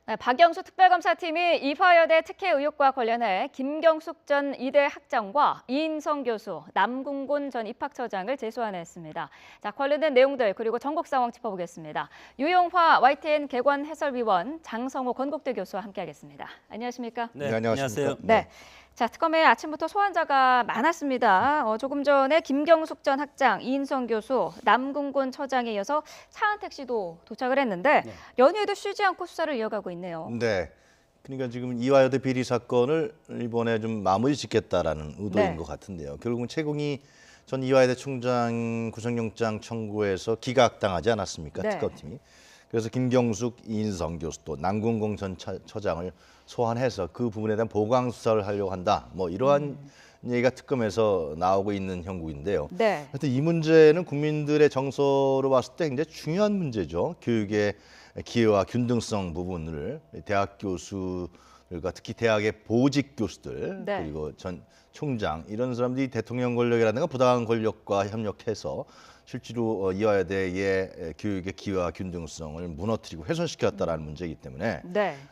네, 박영수 특별검사팀이 이화여대 특혜 의혹과 관련해 김경숙 전 이대 학장과 이인성 교수, 남궁곤 전 입학처장을 재소환했습니다. 자, 관련된 내용들 그리고 전국 상황 짚어보겠습니다. 유용화 YTN 개관 해설위원, 장성호 건국대 교수와 함께하겠습니다. 안녕하십니까? 네, 안녕하세요. 네. 자, 특검에 아침부터 소환자가 많았습니다. 조금 전에 김경숙 전 학장, 이인성 교수, 남궁곤 처장에 이어서 차은택 씨도 도착을 했는데 연휴에도 쉬지 않고 수사를 이어가고 있네요. 네. 그러니까 지금 이화여대 비리 사건을 이번에 좀 마무리 짓겠다라는 의도인 것 같은데요. 결국은 최공희 전 이화여대 총장 구속영장 청구에서 기각당하지 않았습니까? 특검팀이. 그래서 김경숙, 이인성 교수 또 남궁곤 전 처장을 소환해서 그 부분에 대한 보강 수사를 하려고 한다. 뭐 이러한 얘기가 특검에서 나오고 있는 형국인데요. 하여튼 이 문제는 국민들의 정서로 봤을 때 굉장히 중요한 문제죠. 교육의 기회와 균등성 부분을 대학 교수들과 특히 대학의 보직 교수들 그리고 전 총장 이런 사람들이 대통령 권력이라든가 부당한 권력과 협력해서 실제로 이화여대의 교육의 기회와 균등성을 무너뜨리고 훼손시켰다라는 문제이기 때문에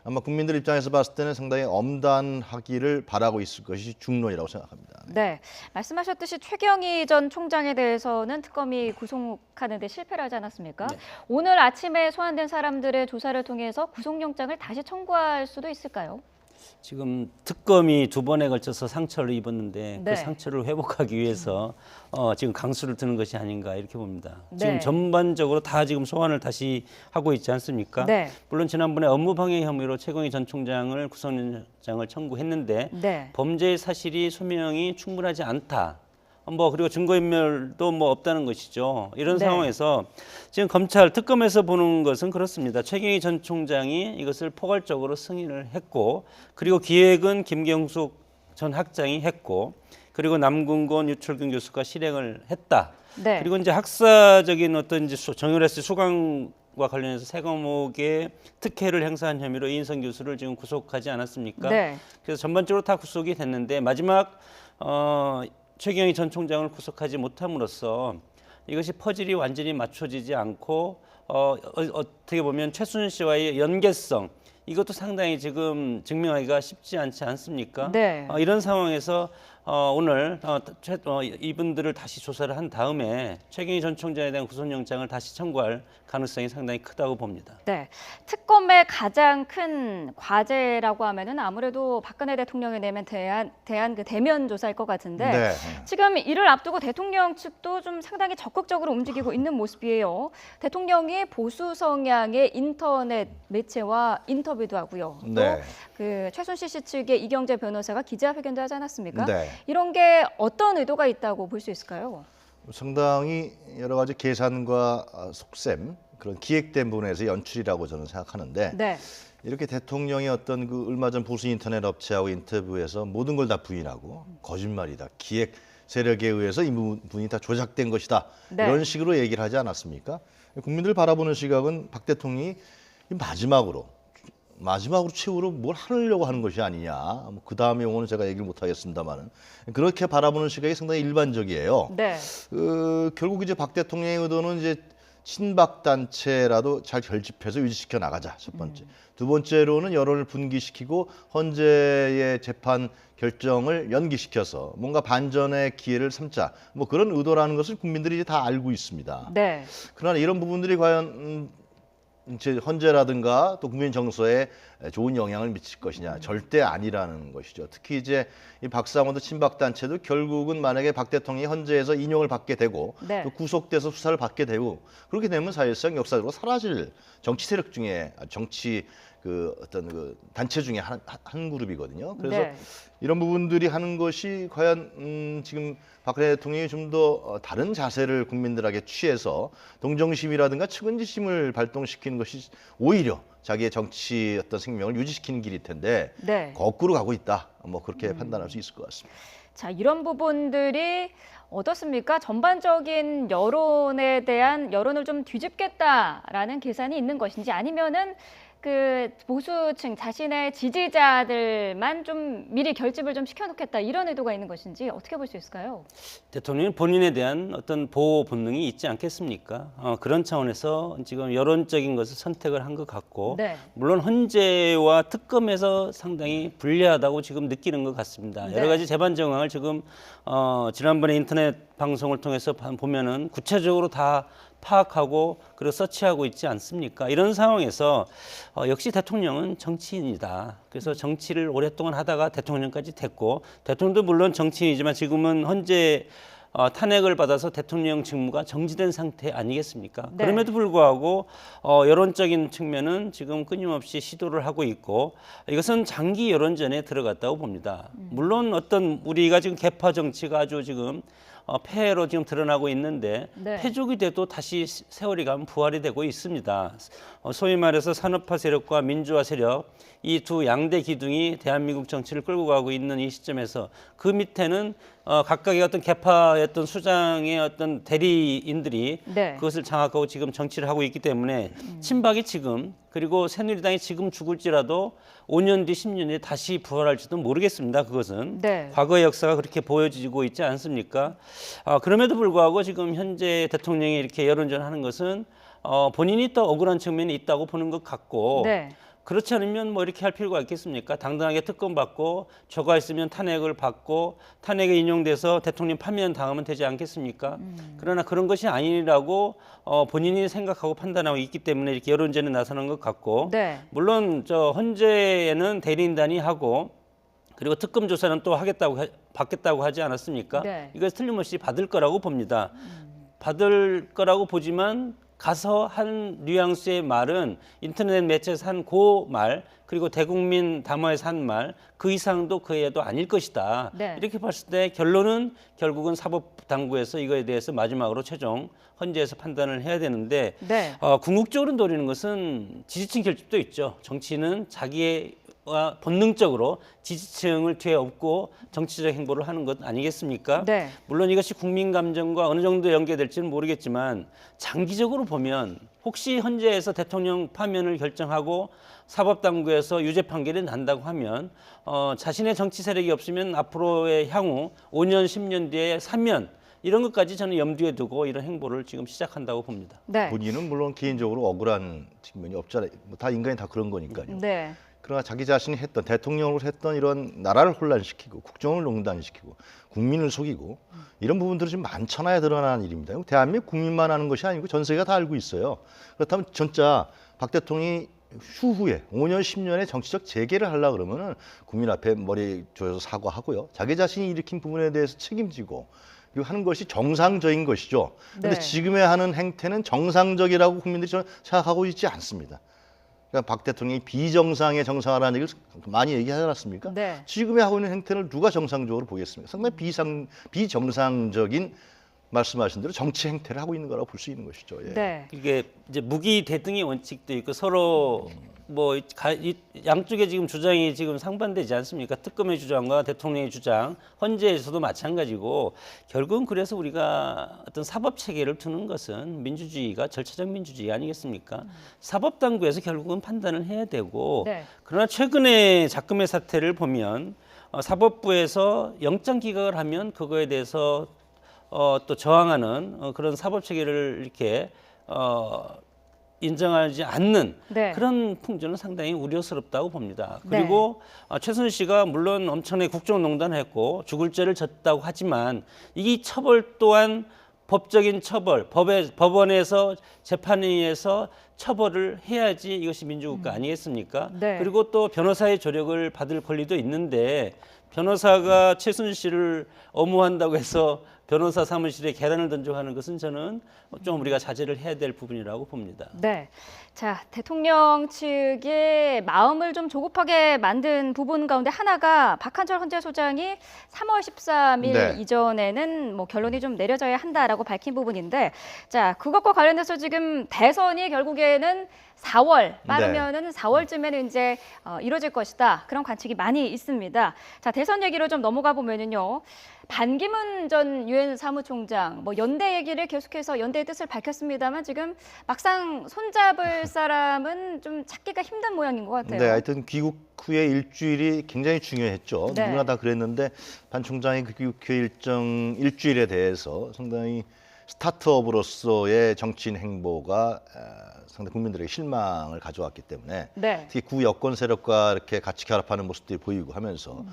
아마 국민들 입장에서 봤을 때는 상당히 엄단하기를 바라고 있을 것이 중론이라고 생각합니다. 네, 말씀하셨듯이 최경희 전 총장에 대해서는 특검이 구속하는 데 실패를 하지 않았습니까? 오늘 아침에 소환된 사람들의 조사를 통해서 구속영장을 다시 청구할 수도 있을까요? 지금 특검이 두 번에 걸쳐서 상처를 입었는데 그 상처를 회복하기 위해서 지금 강수를 드는 것이 아닌가 이렇게 봅니다. 지금 전반적으로 다 지금 소환을 다시 하고 있지 않습니까? 물론 지난번에 업무방해 혐의로 최경희 전 총장을 구속영장을 청구했는데 범죄의 사실이 소명이 충분하지 않다. 그리고 증거인멸도 없다는 것이죠. 이런 상황에서 지금 검찰 특검에서 보는 것은 그렇습니다. 최경희 전 총장이 이것을 포괄적으로 승인을 했고, 그리고 기획은 김경숙 전 학장이 했고, 그리고 남궁곤 유철균 교수가 실행을 했다. 그리고 이제 학사적인 어떤 이제 정유라씨 수강과 관련해서 세 과목의 특혜를 행사한 혐의로 이인성 교수를 지금 구속하지 않았습니까? 그래서 전반적으로 다 구속이 됐는데 마지막 최경희 전 총장을 구속하지 못함으로써 이것이 퍼즐이 완전히 맞춰지지 않고 어떻게 보면 최순실 씨와의 연계성 이것도 상당히 지금 증명하기가 쉽지 않지 않습니까? 이런 상황에서 오늘 이분들을 다시 조사를 한 다음에 최경희 전 총장에 대한 구속영장을 다시 청구할 가능성이 상당히 크다고 봅니다. 특검의 가장 큰 과제라고 하면은 아무래도 박근혜 대통령에 대한 그 대면 조사일 것 같은데 지금 이를 앞두고 대통령 측도 좀 상당히 적극적으로 움직이고 있는 모습이에요. 대통령이 보수 성향의 인터넷 매체와 인터뷰도 하고요. 또 그 최순실 씨 측의 이경재 변호사가 기자회견도 하지 않았습니까? 이런 게 어떤 의도가 있다고 볼 수 있을까요? 상당히 여러 가지 계산과 속셈 그런 기획된 부분에서 연출이라고 저는 생각하는데 이렇게 대통령이 어떤 그 얼마 전 보수 인터넷 업체하고 인터뷰에서 모든 걸 다 부인하고 거짓말이다, 기획 세력에 의해서 이 부분이 다 조작된 것이다 이런 식으로 얘기를 하지 않았습니까? 국민들 바라보는 시각은 박 대통령이 마지막으로 최후로 뭘 하려고 하는 것이 아니냐. 그 다음에 용어는 제가 얘기를 못 하겠습니다만은 그렇게 바라보는 시각이 상당히 일반적이에요. 결국 이제 박 대통령의 의도는 이제 친박 단체라도 잘 결집해서 유지시켜 나가자. 첫 번째. 두 번째로는 여론을 분기시키고 헌재의 재판 결정을 연기시켜서 뭔가 반전의 기회를 삼자. 그런 의도라는 것을 국민들이 이제 다 알고 있습니다. 그러나 이런 부분들이 과연 이제 헌재라든가 또 국민 정서에 좋은 영향을 미칠 것이냐 절대 아니라는 것이죠. 특히 이제 이 박상원도 친박 단체도 결국은 만약에 박 대통령이 헌재에서 인용을 받게 되고 또 구속돼서 수사를 받게 되고 그렇게 되면 사실상 역사적으로 사라질 정치 세력 중에 정치 그 어떤 그 단체 중에 한 그룹이거든요. 그래서 이런 부분들이 하는 것이 과연 지금 박근혜 대통령이 좀 더 다른 자세를 국민들에게 취해서 동정심이라든가 측은지심을 발동시키는 것이 오히려 자기의 정치 어떤 생명을 유지시키는 길일 텐데 거꾸로 가고 있다. 그렇게 판단할 수 있을 것 같습니다. 자, 이런 부분들이 어떻습니까? 전반적인 여론에 대한 여론을 좀 뒤집겠다라는 계산이 있는 것인지 아니면은 그 보수층 자신의 지지자들만 좀 미리 결집을 좀 시켜놓겠다 이런 의도가 있는 것인지 어떻게 볼 수 있을까요? 대통령은 본인에 대한 어떤 보호 본능이 있지 않겠습니까? 그런 차원에서 지금 여론적인 것을 선택을 한 것 같고 네. 물론 헌재와 특검에서 상당히 불리하다고 지금 느끼는 것 같습니다. 네. 여러 가지 재반 정황을 지금 지난번에 인터넷 방송을 통해서 보면은 구체적으로 다 파악하고 그리고 서치하고 있지 않습니까? 이런 상황에서 역시 대통령은 정치인이다. 그래서 정치를 오랫동안 하다가 대통령까지 됐고 대통령도 물론 정치인이지만 지금은 헌재 탄핵을 받아서 대통령 직무가 정지된 상태 아니겠습니까? 네. 그럼에도 불구하고 여론적인 측면은 지금 끊임없이 시도를 하고 있고 이것은 장기 여론전에 들어갔다고 봅니다. 물론 어떤 우리가 지금 계파 정치가 아주 지금 폐해로 지금 드러나고 있는데 네. 패족이 돼도 다시 세월이 가면 부활이 되고 있습니다. 소위 말해서 산업화 세력과 민주화 세력 이 두 양대 기둥이 대한민국 정치를 끌고 가고 있는 이 시점에서 그 밑에는 각각의 어떤 계파였던 수장의 어떤 대리인들이 네. 그것을 장악하고 지금 정치를 하고 있기 때문에 친박이 지금 그리고 새누리당이 지금 죽을지라도 5년 뒤 10년 뒤에 다시 부활할지도 모르겠습니다. 그것은 네. 과거의 역사가 그렇게 보여지고 있지 않습니까? 그럼에도 불구하고 지금 현재 대통령이 이렇게 여론전하는 것은 본인이 또 억울한 측면이 있다고 보는 것 같고 네. 그렇지 않으면 뭐 이렇게 할 필요가 있겠습니까? 당당하게 특검 받고 저가 있으면 탄핵을 받고 탄핵에 인용돼서 대통령 파면 당하면 되지 않겠습니까? 그러나 그런 것이 아니라고 본인이 생각하고 판단하고 있기 때문에 이렇게 여론전에 나서는 것 같고 네. 물론 저 헌재에는 대리인단이 하고 그리고 특검 조사는 또 받겠다고 하지 않았습니까? 네. 이것을 틀림없이 받을 거라고 봅니다. 받을 거라고 보지만 가서 한 뉘앙스의 말은 인터넷 매체에서 한 그 말 그리고 대국민 담화에서 한 말 그 이상도 그 이하도 아닐 것이다. 네. 이렇게 봤을 때 결론은 결국은 사법당국에서 이거에 대해서 마지막으로 최종 헌재에서 판단을 해야 되는데 네. 궁극적으로 노리는 것은 지지층 결집도 있죠. 정치는 자기의 본능적으로 지지층을 뒤에 업고 정치적 행보를 하는 것 아니겠습니까? 네. 물론 이것이 국민 감정과 어느 정도 연계될지는 모르겠지만 장기적으로 보면 혹시 헌재에서 대통령 파면을 결정하고 사법당국에서 유죄 판결이 난다고 하면 자신의 정치 세력이 없으면 앞으로의 향후 5년, 10년 뒤에 사면 이런 것까지 저는 염두에 두고 이런 행보를 지금 시작한다고 봅니다. 네. 본인은 물론 개인적으로 억울한 측면이 없잖아요. 다 인간이 다 그런 거니까요. 네. 그러나 자기 자신이 했던 대통령으로 했던 이런 나라를 혼란시키고 국정을 농단시키고 국민을 속이고 이런 부분들이 좀 많잖아요. 드러나는 일입니다. 대한민국 국민만 아는 것이 아니고 전 세계가 다 알고 있어요. 그렇다면 진짜 박 대통령이 추후에 5년, 10년의 정치적 재개를 하려고 그러면은 국민 앞에 머리 조여서 사과하고요. 자기 자신이 일으킨 부분에 대해서 책임지고 그리고 하는 것이 정상적인 것이죠. 그런데 네. 지금의 하는 행태는 정상적이라고 국민들이 저는 생각하고 있지 않습니다. 그러니까 박 대통령이 비정상의 정상화라는 얘기를 많이 얘기하지 않았습니까? 네. 지금에 하고 있는 행태를 누가 정상적으로 보겠습니까? 상당히 비정상적인 말씀하신 대로 정치 행태를 하고 있는 거라고 볼 수 있는 것이죠. 예. 네. 이게 이제 무기 대등의 원칙도 있고 서로 뭐 양쪽에 지금 주장이 지금 상반되지 않습니까? 특검의 주장과 대통령의 주장, 헌재에서도 마찬가지고 결국은 그래서 우리가 어떤 사법 체계를 두는 것은 민주주의가 절차적 민주주의 아니겠습니까? 사법 당국에서 결국은 판단을 해야 되고 네. 그러나 최근에 작금의 사태를 보면 사법부에서 영장 기각을 하면 그거에 대해서 또 저항하는 그런 사법 체계를 이렇게 인정하지 않는 네. 그런 풍조는 상당히 우려스럽다고 봅니다. 네. 그리고 최순실씨가 물론 엄청나게 국정농단을 했고 죽을 죄를 졌다고 하지만 이 처벌 또한 법적인 처벌, 법원에서 재판에 의해서 처벌을 해야지 이것이 민주국가 아니겠습니까? 네. 그리고 또 변호사의 조력을 받을 권리도 있는데 변호사가 최순실을 엄호한다고 해서 변호사 사무실에 계란을 던져가는 것은 저는 좀 우리가 자제를 해야 될 부분이라고 봅니다. 네. 자, 대통령 측의 마음을 좀 조급하게 만든 부분 가운데 하나가 박한철 헌재소장이 3월 13일 네. 이전에는 뭐 결론이 좀 내려져야 한다라고 밝힌 부분인데, 자, 그것과 관련해서 지금 대선이 결국에는 4월 빠르면은 4월쯤에는 이제 이루어질 것이다. 그런 관측이 많이 있습니다. 자, 대선 얘기로 좀 넘어가 보면은요. 반기문 전 유엔 사무총장 뭐 연대 얘기를 계속해서 연대의 뜻을 밝혔습니다만 지금 막상 손잡을 사람은 좀 찾기가 힘든 모양인 것 같아요. 네, 하여튼 귀국 후에 일주일이 굉장히 중요했죠. 네. 누구나 다 그랬는데 반 총장의 그 귀국 후 일주일에 대해서 상당히 스타트업으로서의 정치인 행보가 상당히 국민들에게 실망을 가져왔기 때문에 네. 특히 구여권 세력과 이렇게 같이 결합하는 모습들이 보이고 하면서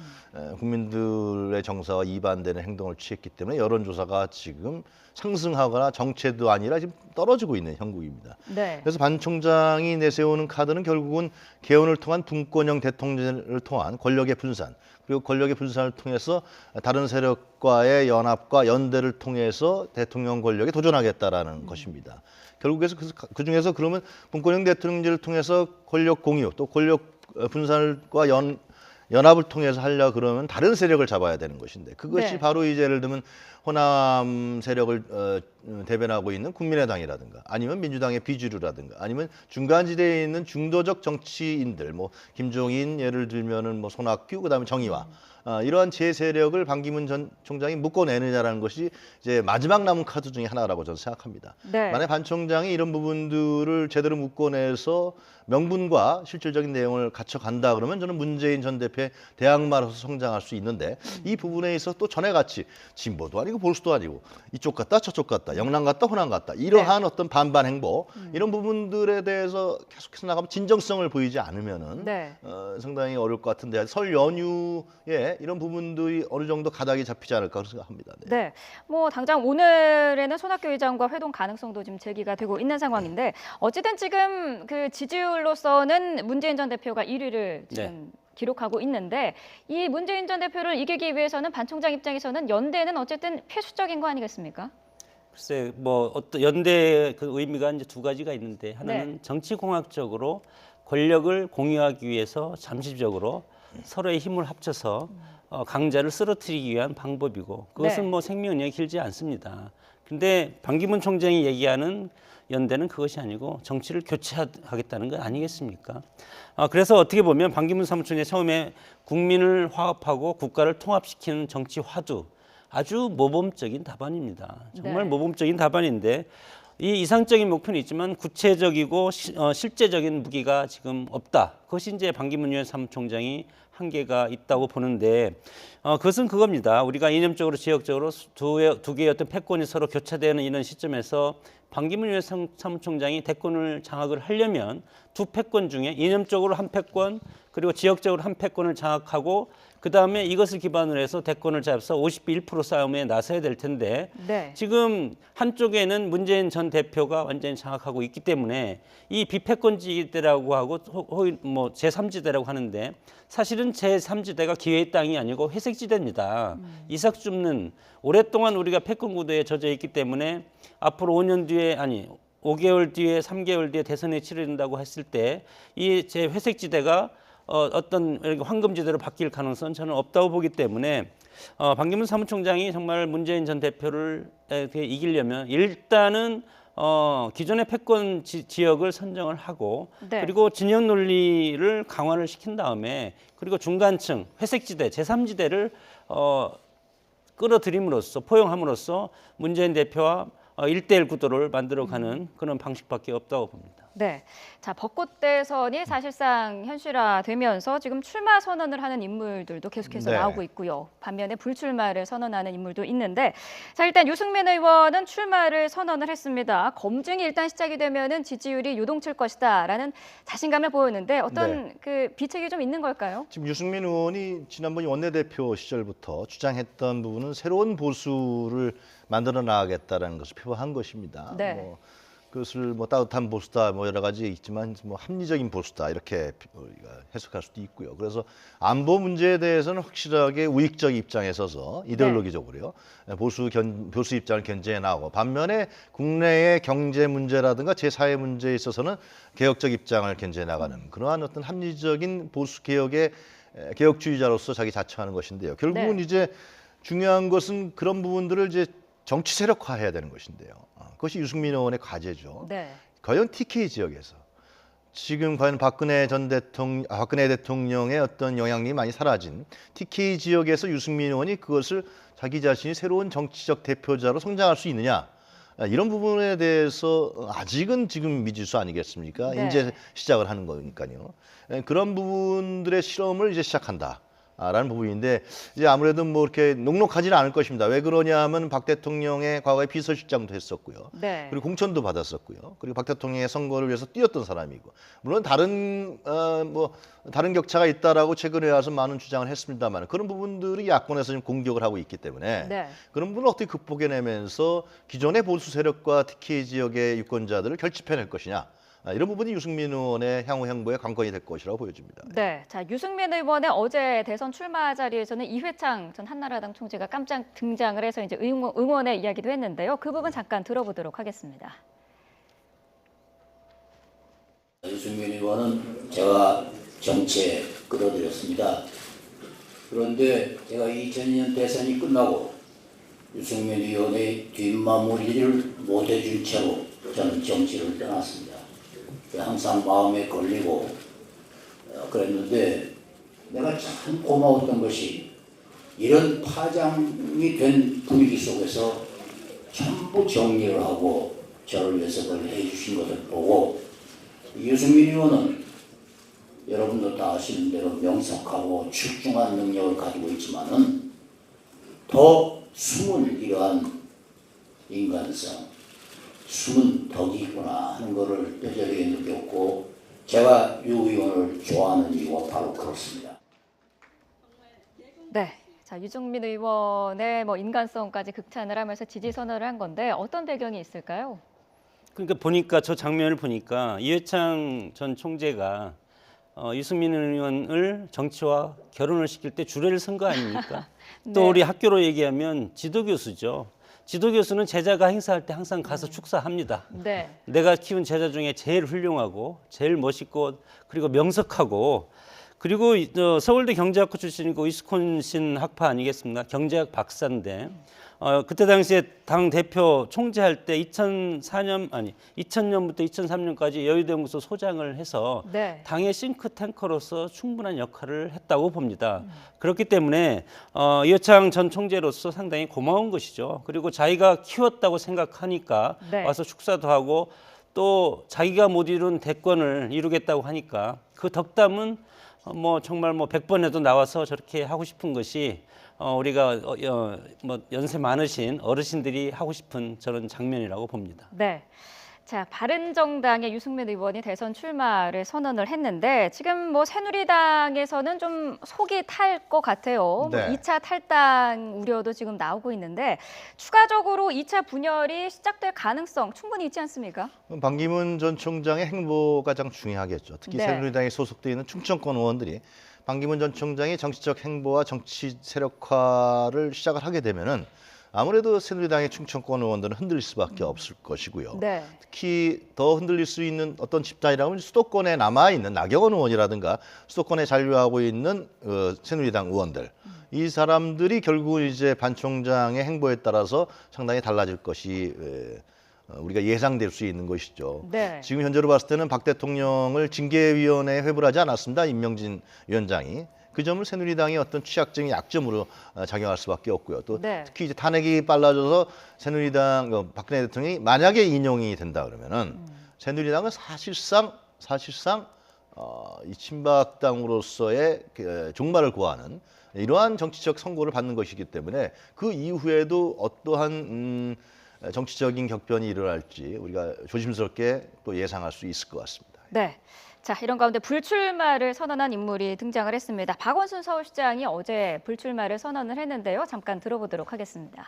국민들의 정서와 이반되는 행동을 취했기 때문에 여론조사가 지금 상승하거나 정체도 아니라 지금 떨어지고 있는 형국입니다. 네. 그래서 반 총장이 내세우는 카드는 결국은 개헌을 통한 분권형 대통령을 통한 권력의 분산, 그리고 권력의 분산을 통해서 다른 세력과의 연합과 연대를 통해서 대통령 권력에 도전하겠다라는 것입니다. 결국에서 그 중에서 그러면 분권형 대통령제를 통해서 권력 공유 또 권력 분산과 연합을 통해서 하려 그러면 다른 세력을 잡아야 되는 것인데 그것이 네. 바로 이제 예를 들면 호남 세력을 대변하고 있는 국민의당이라든가 아니면 민주당의 비주류라든가 아니면 중간지대에 있는 중도적 정치인들 뭐 김종인 예를 들면은 뭐 손학규 그다음에 정의화 이러한 제 세력을 반기문 전 총장이 묶어내느냐라는 것이 이제 마지막 남은 카드 중에 하나라고 저는 생각합니다. 네. 만약 반 총장이 이런 부분들을 제대로 묶어내서 명분과 실질적인 내용을 갖춰간다 그러면 저는 문재인 전 대표의 대항마로서 성장할 수 있는데 이 부분에 있어서 또 전에같이 진보도 아니고 보수도 아니고 이쪽 같다 저쪽 같다 영남 같다 호남 같다 이러한 어떤 반반 행보 이런 부분들에 대해서 계속해서 나가면 진정성을 보이지 않으면은 네. 상당히 어려울 것 같은데 설 연휴에 이런 부분들이 어느 정도 가닥이 잡히지 않을까 생각합니다. 네. 네, 뭐 당장 오늘에는 손학규 의장과 회동 가능성도 지금 제기가 되고 있는 상황인데 어찌든 지금 그 지지율로서는 문재인 전 대표가 1위를 지금 기록하고 있는데 이 문재인 전 대표를 이기기 위해서는 반 총장 입장에서는 연대는 어쨌든 필수적인 거 아니겠습니까? 글쎄 뭐 어떤 연대의 그 의미가 이제 두 가지가 있는데 하나는 정치공학적으로 권력을 공유하기 위해서 잠시적으로 서로의 힘을 합쳐서 강자를 쓰러뜨리기 위한 방법이고 그것은 뭐 생명력이 길지 않습니다. 근데 반기문 총장이 얘기하는 연대는 그것이 아니고 정치를 교체하겠다는 것 아니겠습니까? 그래서 어떻게 보면 반기문 사무총장이 처음에 국민을 화합하고 국가를 통합시키는 정치 화두 아주 모범적인 답안입니다. 정말 모범적인 답안인데 이 이상적인 목표는 있지만 구체적이고 실제적인 무기가 지금 없다. 그것이 이제 반기문 유엔 사무총장이 한계가 있다고 보는데 그것은 그겁니다. 우리가 이념적으로 지역적으로 두 개의 어떤 패권이 서로 교차되는 이런 시점에서 반기문 유엔 사무총장이 대권을 장악을 하려면 두 패권 중에 이념적으로 한 패권 그리고 지역적으로 한 패권을 장악하고 그다음에 이것을 기반으로 해서 대권을 잡아서 50대 1% 싸움에 나서야 될 텐데 지금 한쪽에는 문재인 전 대표가 완전히 장악하고 있기 때문에 이 비패권지대라고 하고 뭐 제3지대라고 하는데 사실은 제3지대가 기회의 땅이 아니고 회색지대입니다. 이삭 줍는 오랫동안 우리가 패권 구도에 젖어 있기 때문에 앞으로 5년 뒤에 아니 5개월 뒤에 3개월 뒤에 대선이 치러진다고 했을 때 이 제 회색지대가 어떤 황금지대로 바뀔 가능성은 저는 없다고 보기 때문에 반기문 사무총장이 정말 문재인 전 대표를 이기려면 일단은 기존의 패권 지역을 선정을 하고 그리고 진영 논리를 강화를 시킨 다음에 그리고 중간층 회색지대 제3지대를 끌어들임으로써 포용함으로써 문재인 대표와 1대1 구도를 만들어가는 그런 방식밖에 없다고 봅니다. 네, 자 벚꽃 대선이 사실상 현실화되면서 지금 출마 선언을 하는 인물들도 계속해서 나오고 있고요. 반면에 불출마를 선언하는 인물도 있는데, 자 일단 유승민 의원은 출마를 선언을 했습니다. 검증이 일단 시작이 되면은 지지율이 요동칠 것이다라는 자신감을 보였는데 어떤 그 비책이 좀 있는 걸까요? 지금 유승민 의원이 지난번 원내대표 시절부터 주장했던 부분은 새로운 보수를 만들어 나가겠다라는 것을 표방한 것입니다. 뭐 그것을 뭐 따뜻한 보수다 뭐 여러 가지 있지만 뭐 합리적인 보수다 이렇게 우리가 해석할 수도 있고요. 그래서 안보 문제에 대해서는 확실하게 우익적 입장에 서서 이데올로기적으로요. 보수 입장을 견제해 나오고 반면에 국내의 경제 문제라든가 제4의 문제에 있어서는 개혁적 입장을 견제해 나가는 그러한 어떤 합리적인 보수 개혁의 개혁주의자로서 자기 자처하는 것인데요. 결국은 이제 중요한 것은 그런 부분들을 이제 정치 세력화해야 되는 것인데요. 그것이 유승민 의원의 과제죠. 과연 TK 지역에서 지금 과연 박근혜 대통령의 어떤 영향력이 많이 사라진 TK 지역에서 유승민 의원이 그것을 자기 자신이 새로운 정치적 대표자로 성장할 수 있느냐, 이런 부분에 대해서 아직은 지금 미지수 아니겠습니까? 네. 이제 시작을 하는 거니까요. 그런 부분들의 실험을 이제 시작한다. 라는 부분인데, 이제 아무래도 뭐 이렇게 녹록하지는 않을 것입니다. 왜 그러냐면 박 대통령의 과거에 비서실장도 했었고요. 네. 그리고 공천도 받았었고요. 그리고 박 대통령의 선거를 위해서 뛰었던 사람이고, 물론 다른 격차가 있다라고 최근에 와서 많은 주장을 했습니다만, 그런 부분들이 야권에서 지금 공격을 하고 있기 때문에 네. 그런 부분을 어떻게 극복해내면서 기존의 보수 세력과 TK 지역의 유권자들을 결집해낼 것이냐. 이런 부분이 유승민 의원의 향후 행보의 관건이 될 것이라고 보여집니다. 네, 자 유승민 의원의 어제 대선 출마 자리에서는 이회창 전 한나라당 총재가 깜짝 등장을 해서 이제 응원의 이야기도 했는데요. 그 부분 잠깐 들어보도록 하겠습니다. 유승민 의원은 제가 정치에 끌어들였습니다. 그런데 제가 2002년 대선이 끝나고 유승민 의원의 뒷마무리를 못해준 채로 저는 정치를 떠났습니다. 항상 마음에 걸리고 그랬는데, 내가 참 고마웠던 것이 이런 파장이 된 분위기 속에서 전부 정리를 하고 저를 위해서 그걸 해주신 것을 보고, 유승민 의원은 여러분도 다 아시는 대로 명석하고 출중한 능력을 가지고 있지만은 더 숨은 이러한 인간성, 숨은 덕이 있구나 하는 것을 뼈저리게 느꼈고, 제가 유 의원을 좋아하는 이유가 바로 그렇습니다. 네, 자 유승민 의원의 뭐 인간성까지 극찬을 하면서 지지 선언을 한 건데 어떤 배경이 있을까요? 그러니까 보니까 저 장면을 보니까 이회창 전 총재가 유승민 의원을 정치와 결혼을 시킬 때 주례를 쓴 거 아닙니까? 네. 또 우리 학교로 얘기하면 지도교수죠. 지도교수는 제자가 행사할 때 항상 가서 축사합니다. 네. 내가 키운 제자 중에 제일 훌륭하고 제일 멋있고 그리고 명석하고, 그리고 서울대 경제학과 출신이고 위스콘신 학파 아니겠습니까? 경제학 박사인데 그때 당시에 당 대표 총재할 때 2000년부터 2003년까지 여의도연구소 소장을 해서 네. 당의 싱크탱커로서 충분한 역할을 했다고 봅니다. 그렇기 때문에 이회창 전 총재로서 상당히 고마운 것이죠. 그리고 자기가 키웠다고 생각하니까 네. 와서 축사도 하고, 또 자기가 못 이룬 대권을 이루겠다고 하니까 그 덕담은 뭐 정말 뭐 100번 해도 나와서 저렇게 하고 싶은 것이 우리가 뭐 연세 많으신 어르신들이 하고 싶은 저런 장면이라고 봅니다. 네. 자, 바른정당의 유승민 의원이 대선 출마를 선언을 했는데 지금 뭐 새누리당에서는 좀 속이 탈 것 같아요. 네. 뭐 2차 탈당 우려도 지금 나오고 있는데 추가적으로 2차 분열이 시작될 가능성 충분히 있지 않습니까? 반기문 전 총장의 행보가 가장 중요하겠죠. 특히 네. 새누리당에 소속되어 있는 충청권 의원들이 반기문 전 총장이 정치적 행보와 정치 세력화를 시작을 하게 되면은 아무래도 새누리당의 충청권 의원들은 흔들릴 수밖에 없을 것이고요. 네. 특히 더 흔들릴 수 있는 어떤 집단이라면 수도권에 남아있는 나경원 의원이라든가 수도권에 잔류하고 있는 새누리당 의원들, 이 사람들이 결국 이제 반 총장의 행보에 따라서 상당히 달라질 것이 우리가 예상될 수 있는 것이죠. 네. 지금 현재로 봤을 때는 박 대통령을 징계위원회에 회부를 하지 않았습니다. 임명진 위원장이. 그 점을 새누리당의 어떤 취약점이 약점으로 작용할 수밖에 없고요. 또 네. 특히 이제 탄핵이 빨라져서 새누리당 박근혜 대통령이 만약에 인용이 된다 그러면은 새누리당은 사실상 이 친박당으로서의 종말을 구하는 이러한 정치적 선고를 받는 것이기 때문에 그 이후에도 어떠한 정치적인 격변이 일어날지 우리가 조심스럽게 또 예상할 수 있을 것 같습니다. 네. 자, 이런 가운데 불출마를 선언한 인물이 등장을 했습니다. 박원순 서울시장이 어제 불출마를 선언을 했는데요. 잠깐 들어보도록 하겠습니다.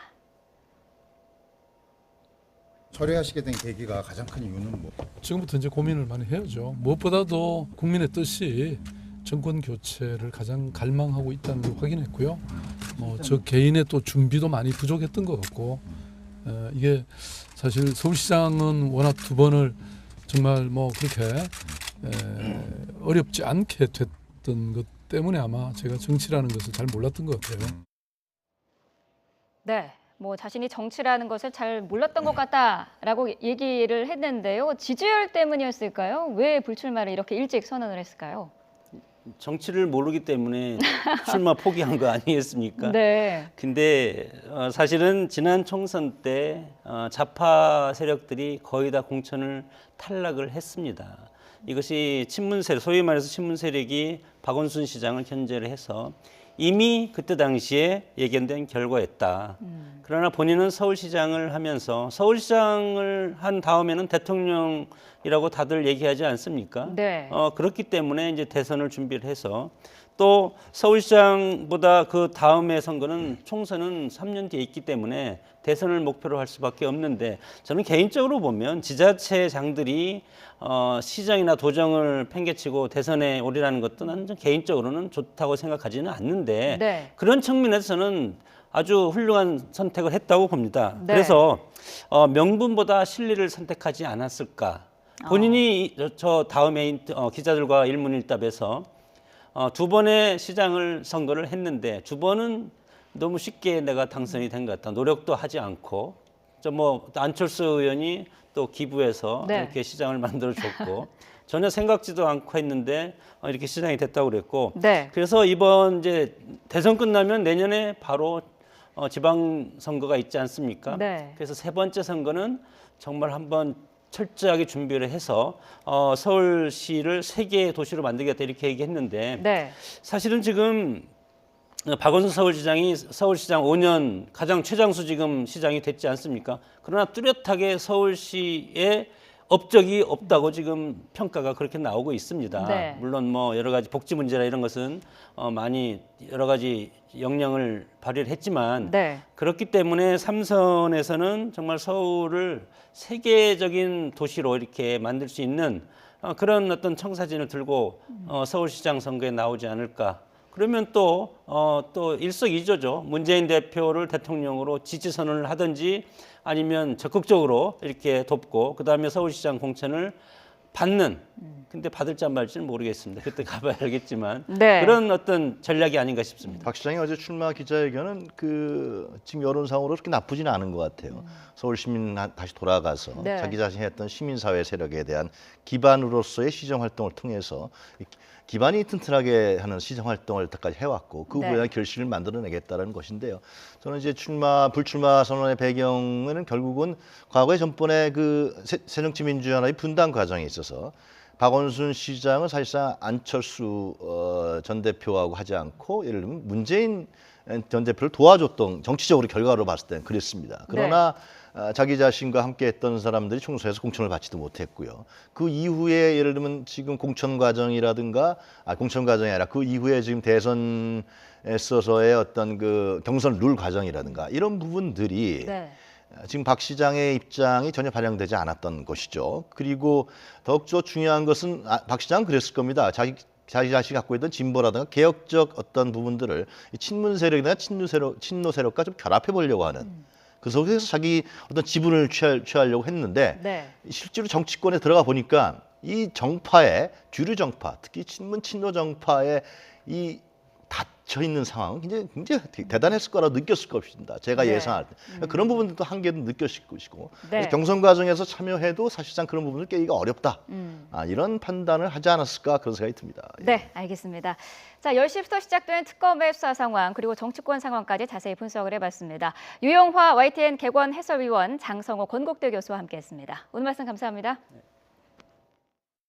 철회하시게 된 계기가 가장 큰 이유는 뭐? 지금부터 이제 고민을 많이 해야죠. 무엇보다도 국민의 뜻이 정권 교체를 가장 갈망하고 있다는 걸 확인했고요. 저 개인의 또 준비도 많이 부족했던 것 같고, 이게 사실 서울시장은 워낙 두 번을 정말 뭐 그렇게 어렵지 않게 됐던 것 때문에 아마 제가 정치라는 것을 잘 몰랐던 것 같아요. 네. 뭐 자신이 정치라는 것을 잘 몰랐던 것 같다라고 얘기를 했는데요. 지지율 때문이었을까요? 왜 불출마를 이렇게 일찍 선언을 했을까요? 정치를 모르기 때문에 출마 포기한 거 아니겠습니까? 네. 근데 사실은 지난 총선 때 좌파 세력들이 거의 다 공천을 탈락을 했습니다. 이것이 친문 세력, 소위 말해서 친문 세력이 박원순 시장을 견제를 해서 이미 그때 당시에 예견된 결과였다. 그러나 본인은 서울시장을 하면서 서울시장을 한 다음에는 대통령이라고 다들 얘기하지 않습니까? 네. 그렇기 때문에 이제 대선을 준비를 해서 또 서울시장보다 그 다음에 선거는 총선은 3년 뒤에 있기 때문에 대선을 목표로 할 수밖에 없는데 저는 개인적으로 보면 지자체장들이 시장이나 도정을 팽개치고 대선에 오리라는 것도 나는 좀 개인적으로는 좋다고 생각하지는 않는데 네. 그런 측면에서는 아주 훌륭한 선택을 했다고 봅니다. 네. 그래서 명분보다 실리를 선택하지 않았을까. 본인이 저 다음에 기자들과 일문일답에서 두 번의 시장을 선거를 했는데 두 번은 너무 쉽게 내가 당선이 된 것 같다. 노력도 하지 않고 뭐 안철수 의원이 또 기부해서 네. 이렇게 시장을 만들어줬고 전혀 생각지도 않고 했는데 이렇게 시장이 됐다고 그랬고 네. 그래서 이번 이제 대선 끝나면 내년에 바로 지방 선거가 있지 않습니까? 네. 그래서 세 번째 선거는 정말 한번 철저하게 준비를 해서 서울시를 세 개의 도시로 만들겠다 이렇게 얘기했는데 네. 사실은 지금 박원순 서울시장이 서울시장 5년 가장 최장수 지금 시장이 됐지 않습니까? 그러나 뚜렷하게 서울시에 업적이 없다고 지금 평가가 그렇게 나오고 있습니다. 네. 물론 뭐 여러 가지 복지 문제나 이런 것은 많이 여러 가지 영향을 발휘를 했지만 네. 그렇기 때문에 삼선에서는 정말 서울을 세계적인 도시로 이렇게 만들 수 있는 그런 어떤 청사진을 들고 서울시장 선거에 나오지 않을까. 그러면 또 일석이조죠. 문재인 대표를 대통령으로 지지 선언을 하든지 아니면 적극적으로 이렇게 돕고 그다음에 서울시장 공천을 받는. 근데 받을지 안 받을지는 모르겠습니다. 그때 가봐야 알겠지만 네. 그런 어떤 전략이 아닌가 싶습니다. 박 시장이 어제 출마 기자회견은 지금 여론상으로 그렇게 나쁘지는 않은 것 같아요. 서울 시민 다시 돌아가서 네. 자기 자신이 했던 시민사회 세력에 대한 기반으로서의 시정 활동을 통해서 기반이 튼튼하게 하는 시정 활동을 여태까지 해왔고 그 네. 후에 결실을 만들어내겠다는 것인데요. 저는 이제 불출마 선언의 배경은 결국은 과거에 전번에 그 새정치민주연합의 분당 과정에 있어서 박원순 시장은 사실상 안철수 전 대표하고 하지 않고 예를 들면 문재인 전 대표를 도와줬던 정치적으로 결과로 봤을 때는 그랬습니다. 그러나 자기 자신과 함께했던 사람들이 총선에서 공천을 받지도 못했고요. 그 이후에 예를 들면 지금 공천 과정이라든가 공천 과정이 아니라 그 이후에 지금 대선에 있어서의 어떤 그 경선 룰 과정이라든가 이런 부분들이 네. 지금 박 시장의 입장이 전혀 반영되지 않았던 것이죠. 그리고 더욱더 중요한 것은 박 시장은 그랬을 겁니다. 자기 자신이 갖고 있던 진보라든가 개혁적 어떤 부분들을 친문 세력이나 친노 세력과 좀 결합해 보려고 하는 그 속에서 자기 어떤 지분을 취하려고 했는데 네. 실제로 정치권에 들어가 보니까 이 정파의 주류 정파, 특히 친문 친노 정파의 이 닫혀 있는 상황은 굉장히 대단했을 거라고 느꼈을 것입니다. 제가 네. 예상할 때 그런 부분들도 한계도 느꼈을 것이고 네. 경선 과정에서 참여해도 사실상 그런 부분을 깨기가 어렵다. 이런 판단을 하지 않았을까 그런 생각이 듭니다. 네, 알겠습니다. 자, 10시부터 시작된 특검의 수사 상황 그리고 정치권 상황까지 자세히 분석을 해봤습니다. 유영화 YTN 개관 해설위원 장성호 건국대 교수와 함께했습니다. 오늘 말씀 감사합니다.